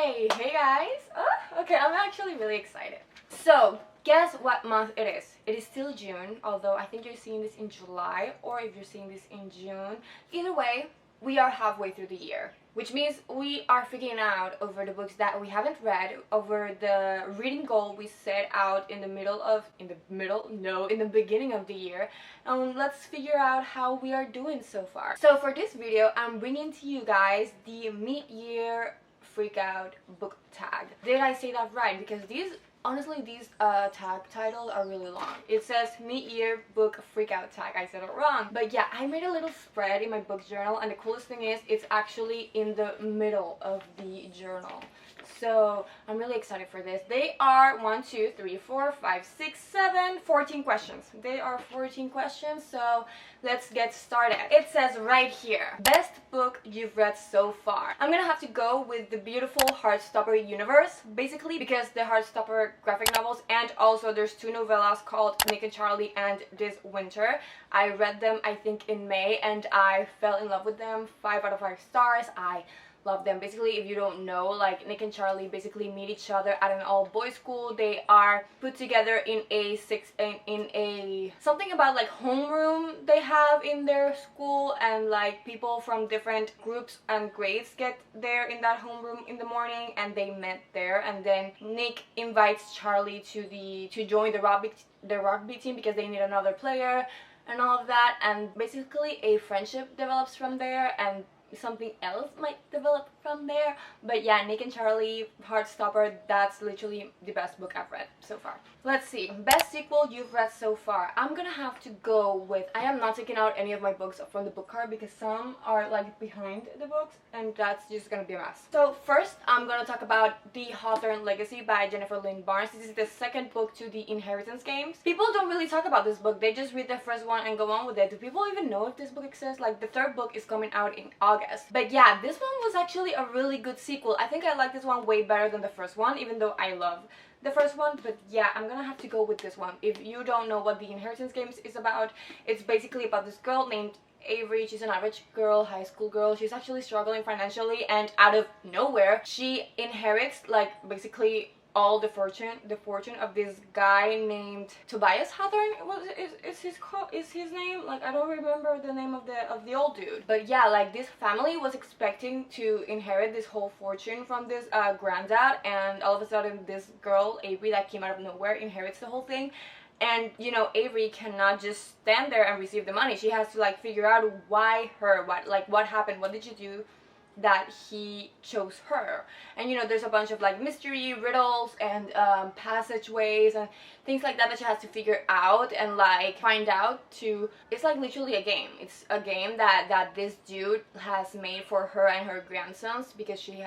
Hey guys! Okay, I'm actually really excited. So, guess what month it is? It is still June, although I think you're seeing this in July, or if you're seeing this in June. Either way, we are halfway through the year, which means we are figuring out over the books that we haven't read, over the reading goal we set out in the beginning of the year, and let's figure out how we are doing so far. So for this video, I'm bringing to you guys the mid-year freak out book tag. Did I say that right? Because honestly, these tag titles are really long. It says mid-year book freak out tag. I said it wrong. But yeah, I made a little spread in my book journal, and the coolest thing is it's actually in the middle of the journal. So I'm really excited for this. They are 14 questions. They are 14 questions, so let's get started. It says right here, best book you've read so far. I'm gonna have to go with the beautiful Heartstopper universe, basically because the Heartstopper graphic novels, and also there's two novellas called Nick and Charlie and This Winter. I read them I think in May and I fell in love with them. 5 out of 5 stars. I love them. Basically, if you don't know, like, Nick and Charlie basically meet each other at an all-boys school. They are put together in something about like homeroom they have in their school, and like people from different groups and grades get there in that homeroom in the morning, and they met there. And then Nick invites Charlie to join the rugby team because they need another player and all of that, and basically a friendship develops from there, and something else might develop from there. But yeah, Nick and Charlie, Heartstopper, that's literally the best book I've read so far. Let's see, best sequel you've read so far. I'm gonna have to go with, I am not taking out any of my books from the book card because some are like behind the books and that's just gonna be a mess. So first I'm gonna talk about The Hawthorne Legacy by Jennifer Lynn Barnes. This is the second book to the Inheritance games. People don't really talk about this book, they just read the first one and go on with it. Do people even know if this book exists? Like, the third book is coming out in August. But yeah, this one was actually a really good sequel. I think I like this one way better than the first one, even though I love the first one. But yeah, I'm gonna have to go with this one. If you don't know what the Inheritance games is about, it's basically about this girl named Avery. She's an average girl, high school girl. She's actually struggling financially, and out of nowhere she inherits like basically all the fortune of this guy named Tobias Hawthorne. Is his name? Like, I don't remember the name of the old dude. But yeah, like, this family was expecting to inherit this whole fortune from this granddad, and all of a sudden this girl, Avery, that came out of nowhere, inherits the whole thing. And you know, Avery cannot just stand there and receive the money. She has to like figure out why her, what happened, what did you do that he chose her. And you know, there's a bunch of like mystery riddles and passageways and things like that she has to figure out and like find out. It's like literally a game. It's a game that this dude has made for her and her grandsons, because he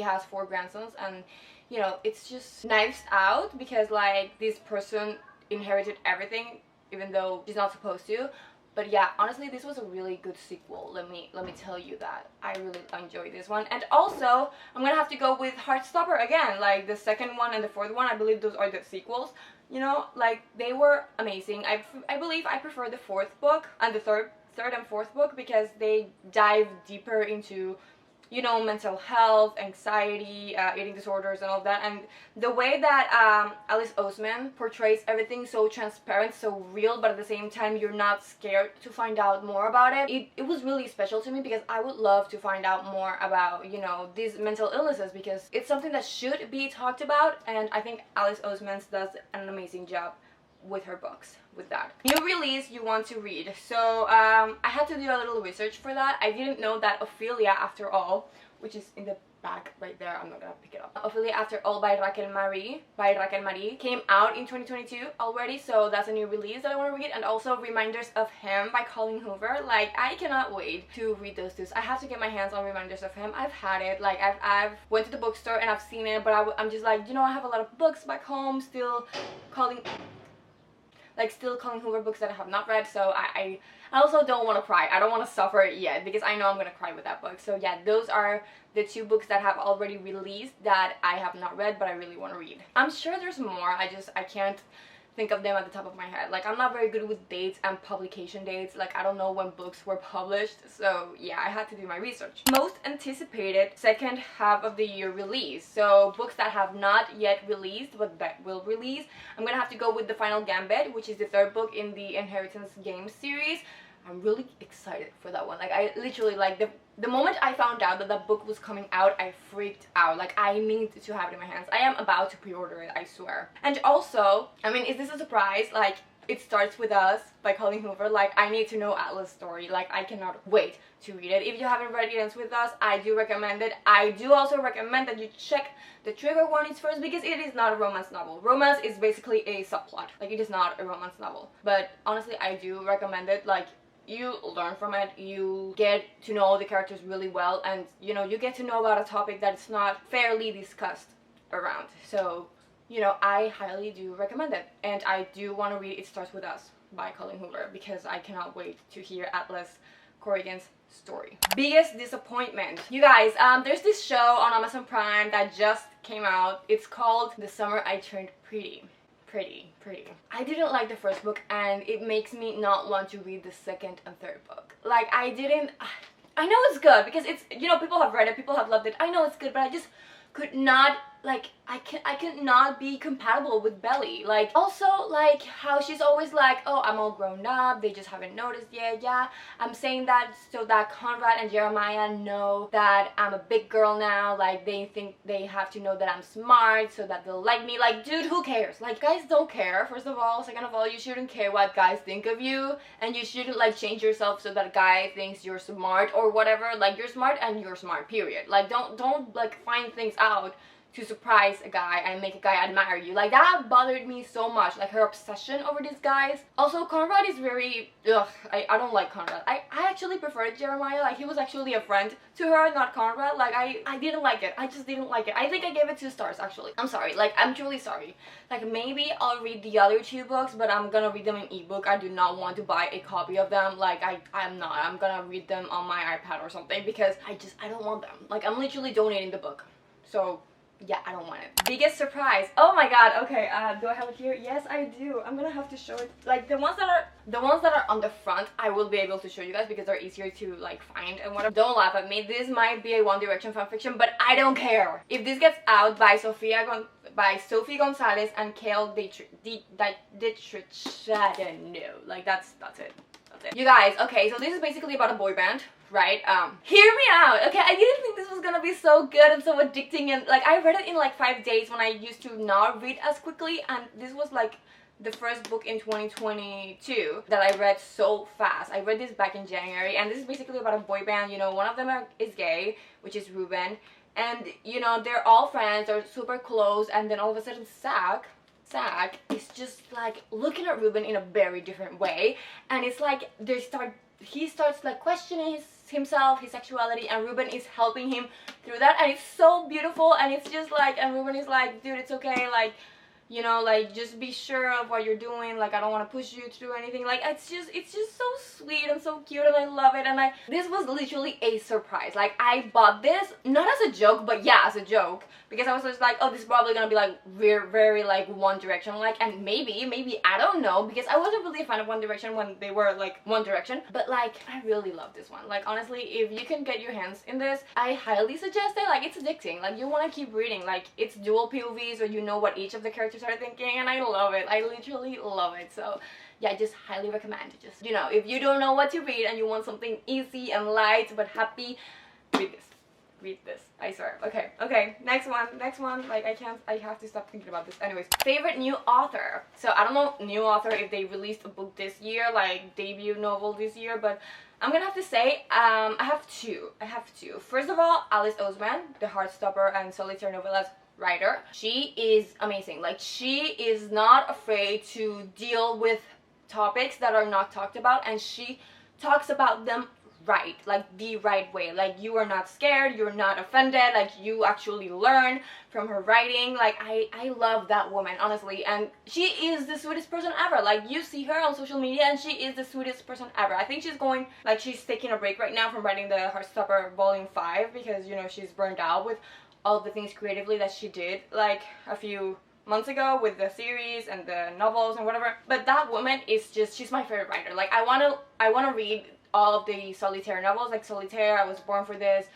has 4 grandsons, and you know, it's just Knives Out because like this person inherited everything even though she's not supposed to. But yeah, honestly, this was a really good sequel. Let me tell you that. I really enjoyed this one. And also, I'm gonna have to go with Heartstopper again. Like, the second one and the fourth one, I believe those are the sequels. You know, like, they were amazing. I believe I prefer the fourth book and the third and fourth book because they dive deeper into, you know, mental health, anxiety, eating disorders and all that. And the way that Alice Oseman portrays everything so transparent, so real, but at the same time you're not scared to find out more about it. It was really special to me because I would love to find out more about, you know, these mental illnesses, because it's something that should be talked about, and I think Alice Oseman does an amazing job with her books with that. New release you want to read. So I had to do a little research for that. I didn't know that Ophelia After All, which is in the back right there, I'm not gonna pick it up. Ophelia After All by Raquel Marie came out in 2022 already, so that's a new release that I want to read. And also Reminders of Him by Colleen Hoover. Like, I cannot wait to read those two. I have to get my hands on Reminders of Him. I've had it, like, I've went to the bookstore and I've seen it, but I'm just like, you know, I have a lot of books back home still Colleen Hoover books that I have not read, so I also don't want to cry. I don't want to suffer yet because I know I'm gonna cry with that book. So yeah, those are the 2 books that have already released that I have not read but I really want to read. I'm sure there's more, I can't think of them at the top of my head. Like, I'm not very good with dates and publication dates. Like, I don't know when books were published, so yeah, I had to do my research. Most anticipated second half of the year release, so books that have not yet released but that will release. I'm gonna have to go with The Final Gambit, which is the third book in the Inheritance Games series. I'm really excited for that one. Like, I literally, like, the moment I found out that that book was coming out, I freaked out. Like, I need to have it in my hands. I am about to pre-order it, I swear. And also, I mean, is this a surprise? Like, It Starts With Us by Colleen Hoover. Like, I need to know Atlas' story. Like, I cannot wait to read it. If you haven't read It Ends With Us, I do recommend it. I do also recommend that you check the trigger warnings first, because it is not a romance novel. Romance is basically a subplot. Like, it is not a romance novel. But honestly, I do recommend it. Like, you learn from it, you get to know the characters really well, and you know, you get to know about a topic that's not fairly discussed around. So, you know, I highly do recommend it. And I do want to read It Starts With Us by Colleen Hoover, because I cannot wait to hear Atlas Corrigan's story. Biggest disappointment. You guys, there's this show on Amazon Prime that just came out. It's called The Summer I Turned Pretty. I didn't like the first book, and it makes me not want to read the second and third book. Like, I know it's good because it's, you know, people have read it, people have loved it. I know it's good, but I just could not, like, I could not be compatible with Belly. Like, also, like, how she's always like, oh, I'm all grown up, they just haven't noticed yet. Yeah, I'm saying that so that Conrad and Jeremiah know that I'm a big girl now. Like, they think they have to know that I'm smart so that they'll like me. Like, dude, who cares? Like, guys don't care, first of all. Second of all, you shouldn't care what guys think of you, and you shouldn't, like, change yourself so that a guy thinks you're smart or whatever. Like, you're smart and you're smart, period. Like, don't like, find things out to surprise a guy and make a guy admire you. Like, that bothered me so much, like, her obsession over these guys. Also, Conrad is very, I don't like Conrad. I actually preferred Jeremiah. Like, he was actually a friend to her, not Conrad. Like, I didn't like it. I just didn't like it. I think I gave it 2 stars, actually. I'm sorry. Like, I'm truly sorry. Like, maybe I'll read the other 2 books, but I'm gonna read them in ebook. I do not want to buy a copy of them. Like, I'm not. I'm gonna read them on my iPad or something, because I don't want them. Like, I'm literally donating the book. So, yeah, I don't want it. Biggest surprise. Oh my god. Okay, do I have it here? Yes, I do. I'm gonna have to show it. Like, the ones that are on the front, I will be able to show you guys because they're easier to, like, find and whatever. Don't laugh at me. This might be a One Direction fanfiction, but I don't care. If this gets out by Sophie Gonzalez and Kale Dietrich, I don't know. Like, that's it. You guys, okay, so this is basically about a boy band, right? Hear me out, okay? I didn't think this was gonna be so good and so addicting, and like, I read it in like 5 days when I used to not read as quickly, and this was like the first book in 2022 that I read so fast. I read this back in January, and this is basically about a boy band. You know, one of them is gay, which is Ruben, and you know, they're all friends, they're super close, and then all of a sudden Zach is just like looking at Ruben in a very different way, and it's like he starts like questioning himself, his sexuality, and Ruben is helping him through that, and it's so beautiful. And it's just like, and Ruben is like, dude, it's okay, like, you know, like, just be sure of what you're doing. Like, I don't want to push you through anything. Like, it's just so sweet and so cute, and I love it. And this was literally a surprise. Like, I bought this not as a joke, but yeah, as a joke, because I was just like, oh, this is probably gonna be like very like One Direction, like, and maybe I don't know, because I wasn't really a fan of One Direction when they were like One Direction, but like, I really love this one. Like, honestly, if you can get your hands in this, I highly suggest it. Like, it's addicting. Like, you want to keep reading. Like, it's dual POVs, so you know what each of the characters are thinking, and I love it. I literally love it. So yeah, I just highly recommend. Just, you know, if you don't know what to read and you want something easy and light but happy, read this. I swear. Okay, next one. Like, I have to stop thinking about this. Anyways, favorite new author. So I don't know new author if they released a book this year, like debut novel this year, but I'm gonna have to say, I have two. First of all, Alice Oseman, the Heartstopper and Solitaire Novellas writer. She is amazing. Like, she is not afraid to deal with topics that are not talked about, and she talks about them right, like the right way. Like, you are not scared, you're not offended, like, you actually learn from her writing. Like, I love that woman, honestly, and she is the sweetest person ever. Like, you see her on social media and she is the sweetest person ever. I think she's taking a break right now from writing the Heartstopper Volume 5, because, you know, she's burned out with all the things creatively that she did like a few months ago with the series and the novels and whatever. But that woman is just, she's my favorite writer. Like I wanna read all of the Solitaire novels, like Solitaire, I Was Born for This,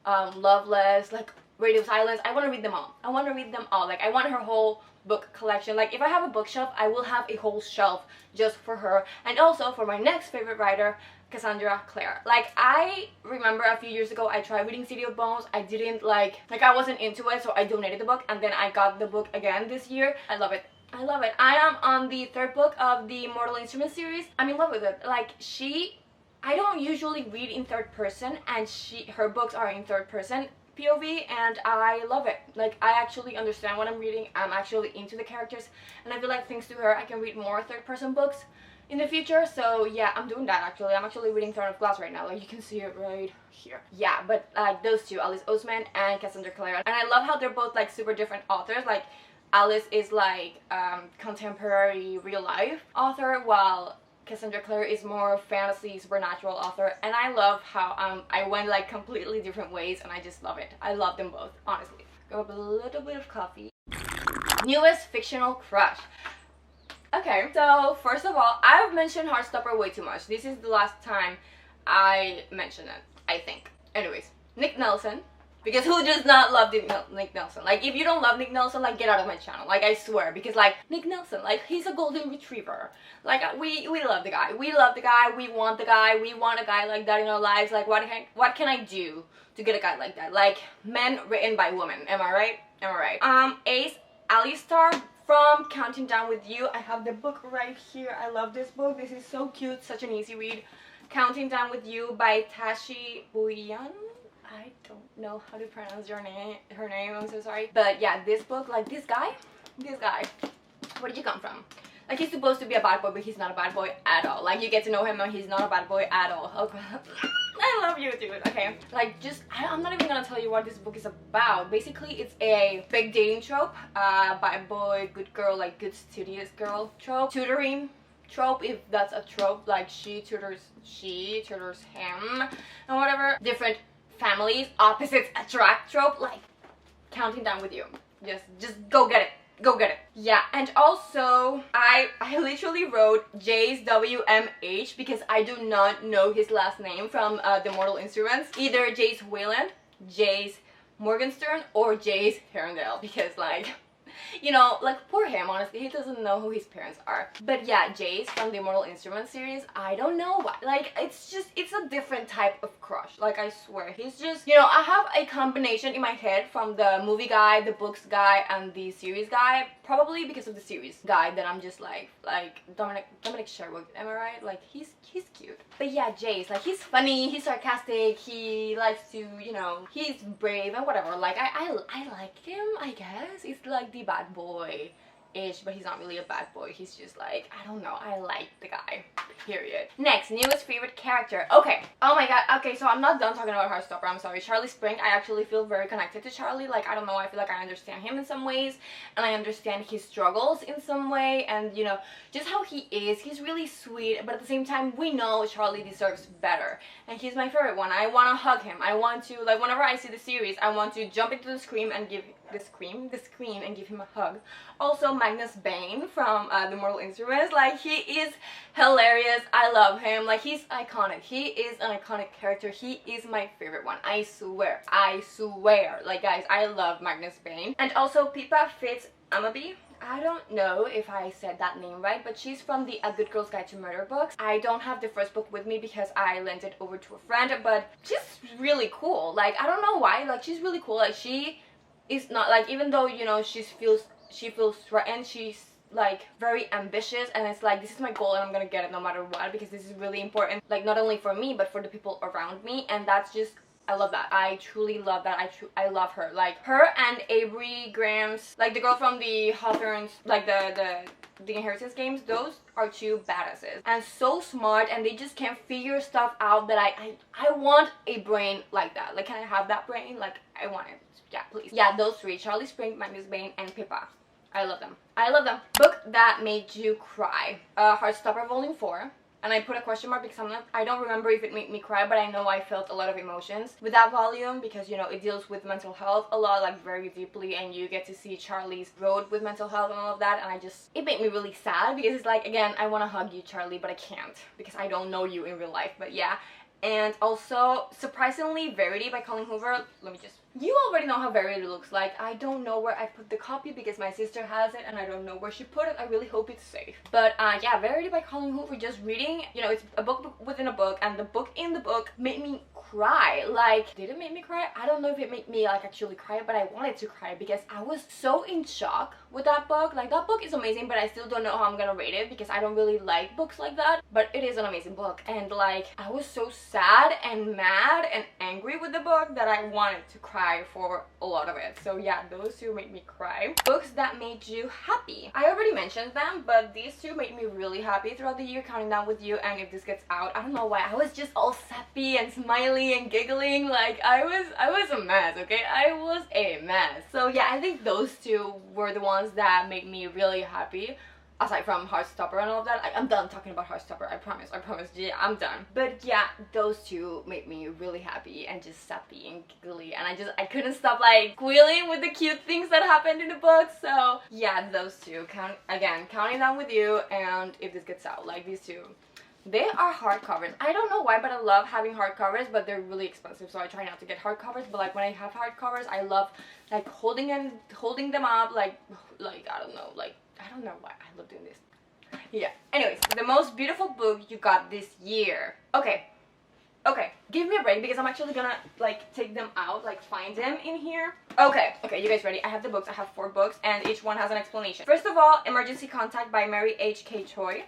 Loveless, like Radio Silence. I want to read them all. I want to read them all. Like I want her whole book collection. Like if I have a bookshelf, I will have a whole shelf just for her. And also for my next favorite writer, Cassandra Clare. Like I remember a few years ago I tried reading City of Bones. I didn't like I wasn't into it, so I donated the book, and then I got the book again this year. I love it. I love it. I am on the 3rd book of the Mortal Instruments series. I'm in love with it. Like I don't usually read in 3rd person, and her books are in 3rd person POV, and I love it. Like I actually understand what I'm reading. I'm actually into the characters, and I feel like thanks to her I can read more 3rd person books in the future. So yeah, I'm doing that actually. I'm actually reading Throne of Glass right now. Like you can see it right here. Yeah, but like those two, Alice Oseman and Cassandra Clare, and I love how they're both like super different authors. Like Alice is like contemporary real life author, while Cassandra Clare is more fantasy, supernatural author, and I love how I went like completely different ways, and I just love it. I love them both, honestly. Grab a little bit of coffee. Newest fictional crush. Okay, so first of all, I've mentioned Heartstopper way too much. This is the last time I mentioned it, I think. Anyways, Nick Nelson. Because who does not love Nick Nelson? Like, if you don't love Nick Nelson, like, get out of my channel. Like, I swear. Because, like, Nick Nelson, like, he's a golden retriever. Like, we love the guy. We love the guy. We want the guy. We want a guy like that in our lives. Like, what can I do to get a guy like that? Like, men written by women. Am I right? Am I right? Ace Alistar from Counting Down With You. I have the book right here. I love this book. This is so cute. Such an easy read. Counting Down With You by Tashi Bouyan. I don't know how to pronounce her name, I'm so sorry. But yeah, this book, like this guy, where did you come from? Like he's supposed to be a bad boy, but he's not a bad boy at all. Like you get to know him and he's not a bad boy at all. Okay. I love you, dude. Okay, like I'm not even gonna tell you what this book is about. Basically, it's a big dating trope, bad boy, good girl, like good studious girl trope, tutoring trope, if that's a trope. Like she tutors him and whatever. Different families, opposites attract trope, like Counting Down With You. Just go get it. Go get it. Yeah, and also I literally wrote Jace WMH because I do not know his last name from the Mortal Instruments. Either Jace Wayland, Jace Morgenstern, or Jace Herondale, because like, you know, like poor him, honestly, he doesn't know who his parents are. But yeah, Jace from the Mortal Instruments series, I don't know why. Like, it's a different type of crush. Like, I swear, he's just, you know, I have a combination in my head from the movie guy, the books guy, and the series guy. Probably because of the series guy that I'm just like Dominic Sherwood, am I right? Like, he's cute. But yeah, Jace, like, he's funny, he's sarcastic, he likes to, you know, he's brave and whatever. Like, I like him, I guess. It's like the bad boy-ish, but he's not really a bad boy. He's just like, I don't know, I like the guy, period. Next, newest favorite character. Okay, oh my god, okay, so I'm not done talking about Heartstopper, I'm sorry. Charlie Spring, I actually feel very connected to Charlie. Like, I don't know, I feel like I understand him in some ways, and I understand his struggles in some way, and you know, just how he is. He's really sweet, but at the same time, we know Charlie deserves better, and he's my favorite one. I want to hug him. I want to, like, whenever I see the series, I want to jump into the screen and give him a hug. Also, Magnus Bane from the Mortal Instruments, like, he is hilarious. I love him. Like, he's iconic. He is an iconic character. He is my favorite one. I swear. Like, guys, I love Magnus Bane. And also Pippa Fitz Amaby. I don't know if I said that name right, but she's from the A Good Girl's Guide to Murder books. I don't have the first book with me because I lent it over to a friend, but she's really cool. Like, I don't know why, like, she's really cool. Like, she is not, like, even though, you know, she feels threatened, she's like very ambitious, and it's like, this is my goal and I'm gonna get it no matter what, because this is really important, like, not only for me but for the people around me. And that's just, I love that. I truly love that. I love her. Like, her and Avery Graham's, like the girl from the Hawthorns, like the Inheritance games, those are two badasses and so smart, and they just can't figure stuff out that I want a brain like that. Like, can I have that brain? Like, I want it. Yeah, please. Yeah, those three: Charlie Spring, Magnus Bane, and Pippa. I love them. I love them. Book that made you cry. Heartstopper Volume 4. and I put a question mark because I don't remember if it made me cry, but I know I felt a lot of emotions with that volume because, you know, it deals with mental health a lot, like very deeply, and you get to see Charlie's road with mental health and all of that, and it made me really sad because it's like, again, I want to hug you, Charlie, but I can't because I don't know you in real life, but yeah. And also, surprisingly, Verity by Colleen Hoover. Let me just... You already know how Verity looks like. I don't know where I put the copy because my sister has it and I don't know where she put it. I really hope it's safe. But yeah, Verity by Colleen Hoover, just reading, you know, it's a book within a book, and the book in the book made me cry. Like, did it make me cry? I don't know if it made me like actually cry, but I wanted to cry because I was so in shock with that book. Like, that book is amazing, but I still don't know how I'm gonna rate it because I don't really like books like that. But it is an amazing book, and like, I was so sad and mad and angry with the book that I wanted to cry for a lot of it. So yeah, those two made me cry. Books that made you happy. I already mentioned them, but these two made me really happy throughout the year, Counting Down with You and If This Gets Out. I don't know why, I was just all sappy and smiley and giggling. Like, I was a mess, okay? I was a mess. So yeah, I think those two were the ones that made me really happy. Aside from Heartstopper and all of that. I'm done talking about Heartstopper, I promise, yeah, I'm done. But yeah, those two made me really happy and just sappy and giggly, and I couldn't stop like squealing with the cute things that happened in the book. So yeah, those two, Counting Down with You and If This Gets Out, like these two. They are hardcovers. I don't know why, but I love having hardcovers, but they're really expensive, so I try not to get hardcovers. But like when I have hardcovers, I love like holding them up, like I don't know, like I don't know why I love doing this. Yeah. Anyways, the most beautiful book you got this year. Okay, give me a break because I'm actually gonna like take them out, like find them in here. Okay, you guys ready? I have the books. I have 4 books and each one has an explanation. First of all, Emergency Contact by Mary H.K. Choi.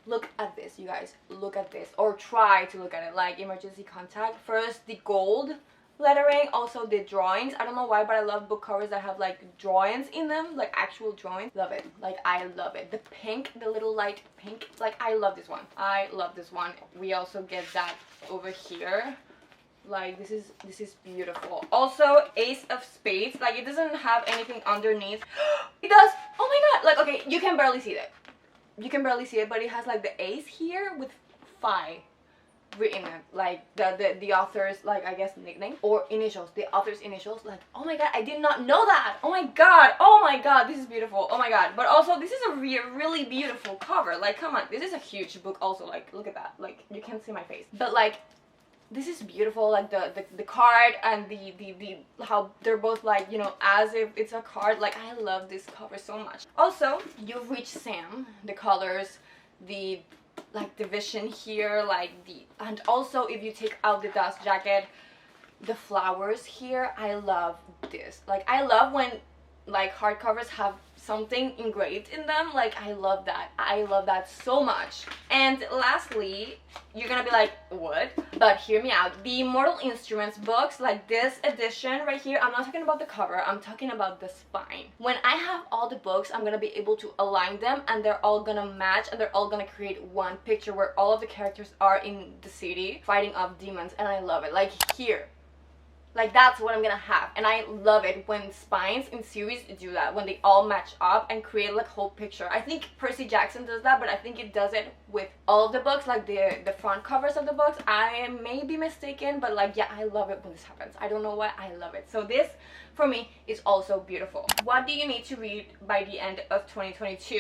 Look at this, you guys. Look at this, or try to look at it. Like, Emergency Contact. First, the gold lettering, also the drawings. I don't know why, but I love book covers that have like drawings in them, like actual drawings. Love it. Like, I love it. The pink, the little light pink, like I love this one. I love this one. We also get that over here. Like, this is beautiful. Also, Ace of Spades. Like, it doesn't have anything underneath. It does. Oh my god. Like, okay, you can barely see it. You can barely see it, but it has like the ace here with phi written in it, like the author's, like, I guess nickname or initials, the author's initials. Like, oh my god, I did not know that. Oh my god, this is beautiful. Oh my god. But also, this is a really beautiful cover. Like, come on, this is a huge book also. Like, look at that. Like, you can't see my face, but like, this is beautiful. Like the card and the how they're both like, you know, as if it's a card. Like, I love this cover so much. Also, You've Reached Sam, the colors, the like division here, like and also if you take out the dust jacket, the flowers here. I love this. Like, I love when like hardcovers have something engraved in them. Like, I love that. I love that so much. And lastly, you're gonna be like, what? But hear me out. The Mortal Instruments books, like this edition right here, I'm not talking about the cover, I'm talking about the spine. When I have all the books, I'm gonna be able to align them and they're all gonna match and they're all gonna create one picture where all of the characters are in the city fighting off demons, and I love it. Like, here. Like, that's what I'm gonna have, and I love it when spines in series do that, when they all match up and create like a whole picture. I think Percy Jackson does that, but I think it does it with all of the books, like the front covers of the books. I may be mistaken, but like, yeah, I love it when this happens. I don't know why, I love it. So this, for me, is also beautiful. What do you need to read by the end of 2022?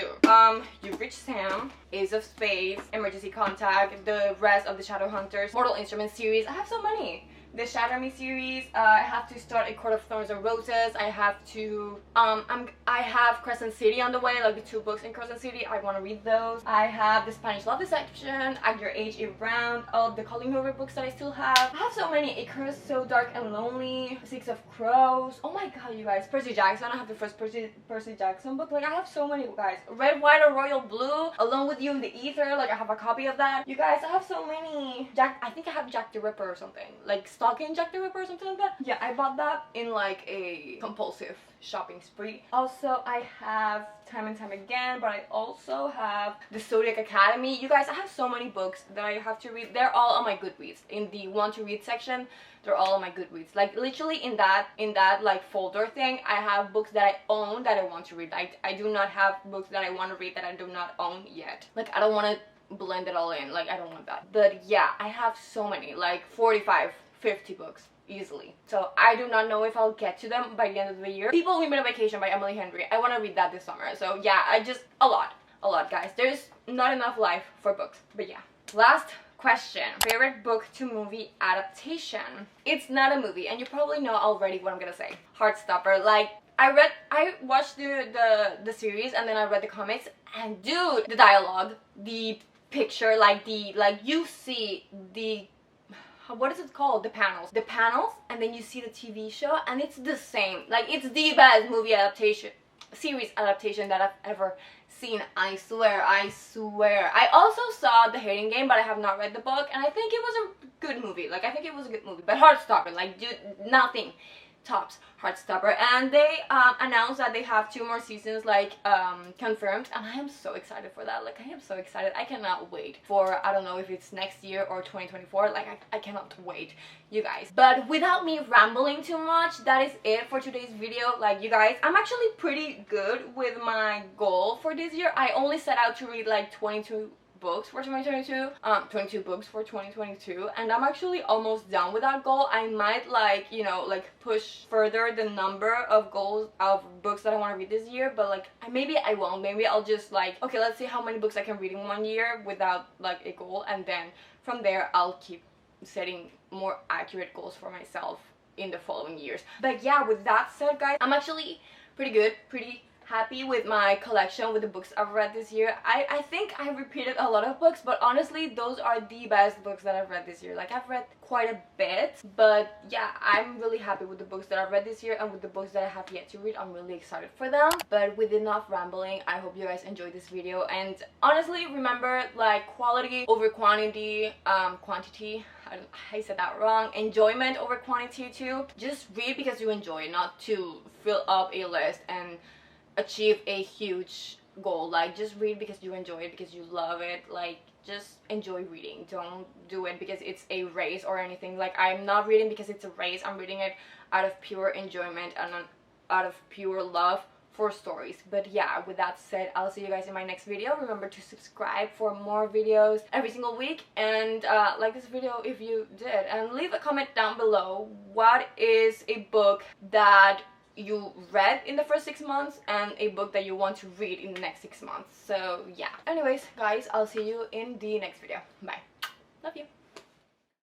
You've Reached Sam, Ace of Spades, Emergency Contact, the rest of the Shadowhunters, Mortal Instruments series. I have so many. The Shatter Me series, I have to start A Court of Thorns and Roses. I have to, I have Crescent City on the way, like the 2 books in Crescent City. I want to read those. I have The Spanish Love Deception, At Your Age, Eve Brown, all of the Colleen Hoover books that I still have. I have so many. Icarus, So Dark and Lonely, Six of Crows. Oh my god, you guys. Percy Jackson, I have the first Percy Jackson book. Like, I have so many, guys. Red, White, or Royal Blue, Alone with You in the Ether. Like, I have a copy of that. You guys, I have so many. I think I have Jack the Ripper or something. Like, Stalking Jack the Ripper or something like that. Yeah, I bought that in like a compulsive shopping spree. Also, I have Time and Time Again, but I also have The Zodiac Academy. You guys, I have so many books that I have to read. They're all on my Goodreads. In the want to read section, they're all on my Goodreads. Like, literally in that like folder thing, I have books that I own that I want to read. I do not have books that I want to read that I do not own yet. Like, I don't want to blend it all in. Like, I don't want that. But yeah, I have so many, like 45, 50 books easily. So I do not know if I'll get to them by the end of the year. People Leave Me on Vacation by Emily Henry. I want to read that this summer. So yeah, a lot, guys. There's not enough life for books. But yeah. Last question. Favorite book to movie adaptation? It's not a movie, and you probably know already what I'm gonna say. Heartstopper. Like, I watched the series, and then I read the comics, and dude, the dialogue, the picture, like you see the, what is it called? The panels, and then you see the TV show, and it's the same. Like, it's the best movie adaptation, series adaptation that I've ever seen. I swear. I also saw The Hating Game, but I have not read the book, and I think it was a good movie. Like, I think it was a good movie. But Heartstopper, like, dude, nothing tops Heartstopper. And they announced that they have 2 more seasons, like, confirmed, and I am so excited for that. Like, I am so excited. I cannot wait for, I don't know if it's next year or 2024. Like, I cannot wait, you guys. But without me rambling too much, that is it for today's video. Like, you guys, I'm actually pretty good with my goal for this year. I only set out to read like 22 books for 2022, 22 books for 2022, and I'm actually almost done with that goal. I might, like, you know, like, push further the number of books that I want to read this year, but like, maybe I won't. Maybe I'll just, like, okay, let's see how many books I can read in 1 year without, like, a goal, and then from there I'll keep setting more accurate goals for myself in the following years. But yeah, with that said, guys, I'm actually pretty happy with my collection, with the books I've read this year. I think I repeated a lot of books, but honestly, those are the best books that I've read this year. Like, I've read quite a bit, but yeah, I'm really happy with the books that I've read this year, and with the books that I have yet to read, I'm really excited for them. But with enough rambling, I hope you guys enjoyed this video, and honestly, remember, like, quality over quantity, I said that wrong. Enjoyment over quantity too. Just read because you enjoy it, not to fill up a list and achieve a huge goal. Like, just read because you enjoy it, because you love it. Like, just enjoy reading. Don't do it because it's a race or anything. Like, I'm not reading because it's a race. I'm reading it out of pure enjoyment and out of pure love for stories. But yeah, with that said, I'll see you guys in my next video. Remember to subscribe for more videos every single week, and like this video if you did, and leave a comment down below. What is a book that you read in the first 6 months, and a book that you want to read in the next 6 months? So yeah, anyways, guys, I'll see you in the next video. Bye. Love you.